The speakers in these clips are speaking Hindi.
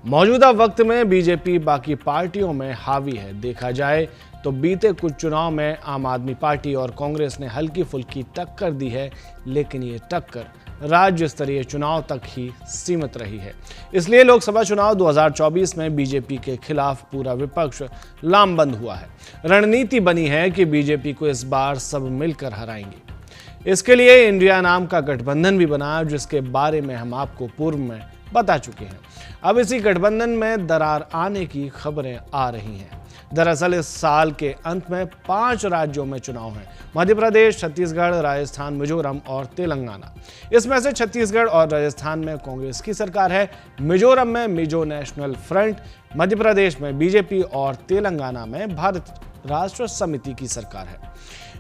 मौजूदा वक्त में बीजेपी बाकी पार्टियों में हावी है। देखा जाए तो बीते कुछ चुनाव में आम आदमी पार्टी और कांग्रेस ने हल्की फुल्की टक्कर दी है, लेकिन ये टक्कर राज्य स्तरीय चुनाव तक ही सीमित रही है। इसलिए लोकसभा चुनाव 2024 में बीजेपी के खिलाफ पूरा विपक्ष लामबंद हुआ है। रणनीति बनी है कि बीजेपी को इस बार सब मिलकर हराएंगे। इसके लिए इंडिया नाम का गठबंधन भी बना, जिसके बारे में हम आपको पूर्व में बता चुके हैं। अब इसी गठबंधन में दरार आने की खबरें आ रही हैं। दरअसल इस साल के अंत में 5 राज्यों में चुनाव हैं: मध्य प्रदेश, छत्तीसगढ़, राजस्थान, मिजोरम और तेलंगाना। इसमें से छत्तीसगढ़ और राजस्थान में कांग्रेस की सरकार है, मिजोरम में मिजो नेशनल फ्रंट, मध्य प्रदेश में बीजेपी और तेलंगाना में भारत राष्ट्र समिति की सरकार है।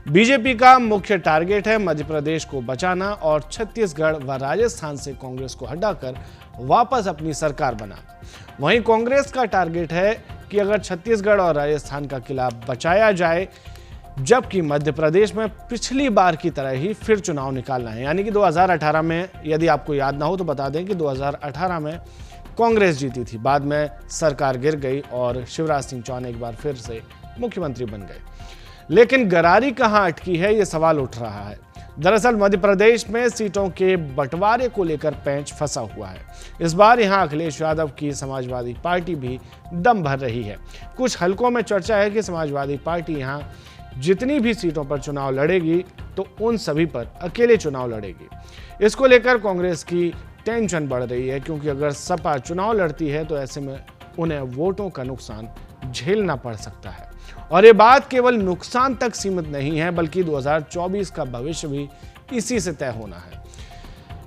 बीजेपी का मुख्य टारगेट है मध्य प्रदेश को बचाना और छत्तीसगढ़ व राजस्थान से कांग्रेस को हटाकर वापस अपनी सरकार बनाना। वहीं कांग्रेस का टारगेट है कि अगर छत्तीसगढ़ और राजस्थान का किला बचाया जाए, जबकि मध्य प्रदेश में पिछली बार की तरह ही फिर चुनाव निकालना है। यानी कि 2018 में, यदि आपको याद ना हो तो बता दें कि 2018 में कांग्रेस जीती थी, बाद में सरकार गिर गई और शिवराज सिंह चौहान एक बार फिर से मुख्यमंत्री बन गए। लेकिन गरारी कहां अटकी है, यह सवाल उठ रहा है। दरअसल मध्य प्रदेश में सीटों के बंटवारे को लेकर पेंच फंसा हुआ है। इस बार यहां अखिलेश यादव की समाजवादी पार्टी भी दम भर रही है। कुछ हलकों में चर्चा है कि समाजवादी पार्टी यहां जितनी भी सीटों पर चुनाव लड़ेगी तो उन सभी पर अकेले चुनाव लड़ेगी। इसको लेकर कांग्रेस की टेंशन बढ़ रही है, क्योंकि अगर सपा चुनाव लड़ती है तो ऐसे में उन्हें वोटों का नुकसान झेलना पड़ सकता है। और ये बात केवल नुकसान तक सीमित नहीं है, बल्कि 2024 का भविष्य भी इसी से तय होना है।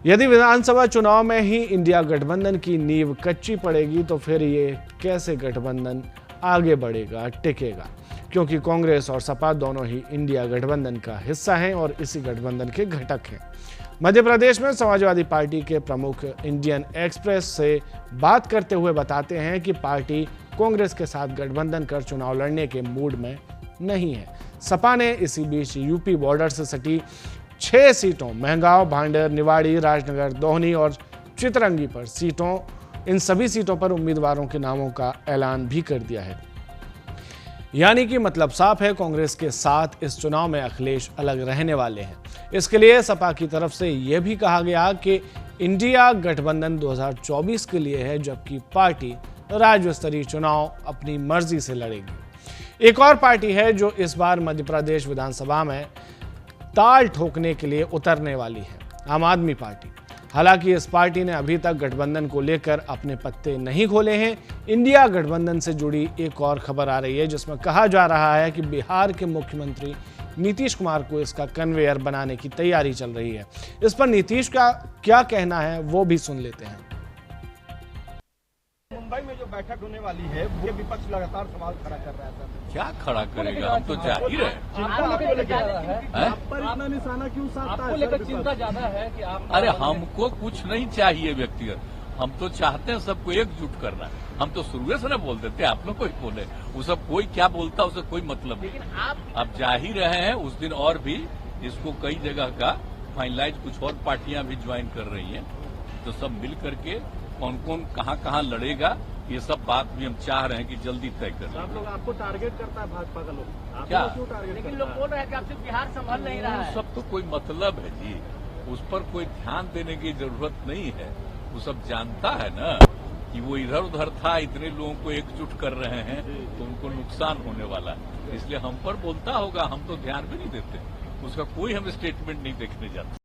यदि विधानसभा चुनाव में ही इंडिया गठबंधन की नींव कच्ची पड़ेगी तो फिर ये कैसे गठबंधन आगे बढ़ेगा, टिकेगा? क्योंकि कांग्रेस और सपा दोनों ही इंडिया गठबंधन का हिस्सा हैं और इसी गठबंधन के घटक हैं। मध्य प्रदेश में समाजवादी पार्टी के प्रमुख इंडियन एक्सप्रेस से बात करते हुए बताते हैं कि पार्टी कांग्रेस के साथ गठबंधन कर चुनाव लड़ने के मूड में नहीं है। सपा ने इसी बीच यूपी बॉर्डर से सटी 6 सीटों महगांव, भांडेर, निवाड़ी, राजनगर, दोहनी और चितरंगी पर इन सभी सीटों पर उम्मीदवारों के नामों का ऐलान भी कर दिया है। यानी कि मतलब साफ है, कांग्रेस के साथ इस चुनाव में अखिलेश अलग रहने वाले हैं। इसके लिए सपा की तरफ से यह भी कहा गया कि इंडिया गठबंधन 2024 के लिए है, जबकि पार्टी राज्य स्तरीय चुनाव अपनी मर्जी से लड़ेगी। एक और पार्टी है जो इस बार मध्य प्रदेश विधानसभा में ताल ठोकने के लिए उतरने वाली है: आम आदमी पार्टी। हालांकि इस पार्टी ने अभी तक गठबंधन को लेकर अपने पत्ते नहीं खोले हैं। इंडिया गठबंधन से जुड़ी एक और खबर आ रही है, जिसमें कहा जा रहा है कि बिहार के मुख्यमंत्री नीतीश कुमार को इसका कन्वेयर बनाने की तैयारी चल रही है। इस पर नीतीश का क्या कहना है, वो भी सुन लेते हैं। मुंबई में जो बैठक होने वाली है, वो विपक्ष लगातार सवाल खड़ा कर रहा है। क्या खड़ा करेगा? हम तो जाहिर है। इतना निशाना क्यों साधता है? लेकर चिंता ज्यादा है कि आप। अरे हमको कुछ नहीं चाहिए व्यक्तिगत, हम तो चाहते हैं सबको एकजुट करना। हम तो शुरू से ना बोल देते, आप लोग कोई बोले, वो सब कोई क्या बोलता उसे कोई मतलब नहीं। आप जा ही रहे हैं। उस दिन और भी इसको कई जगह का फाइनलाइज कुछ और पार्टियां भी ज्वाइन कर रही हैं, तो सब मिल करके कौन कौन कहाँ लड़ेगा, ये सब बात भी हम चाह रहे हैं कि जल्दी तय कर। आप लोग आपको टारगेट करता है भाजपा का लोग, क्या क्यों टारगेट? लेकिन लोग बोल रहे हैं कि आपसे बिहार संभल नहीं रहा है। सब तो कोई मतलब है जी, उस पर कोई ध्यान देने की जरूरत नहीं है। वो सब जानता है ना कि वो इधर उधर था, इतने लोगों को एकजुट कर रहे हैं तो उनको नुकसान होने वाला है। इसलिए हम पर बोलता होगा, हम तो ध्यान भी नहीं देते, उसका कोई हम स्टेटमेंट नहीं देखने जाते।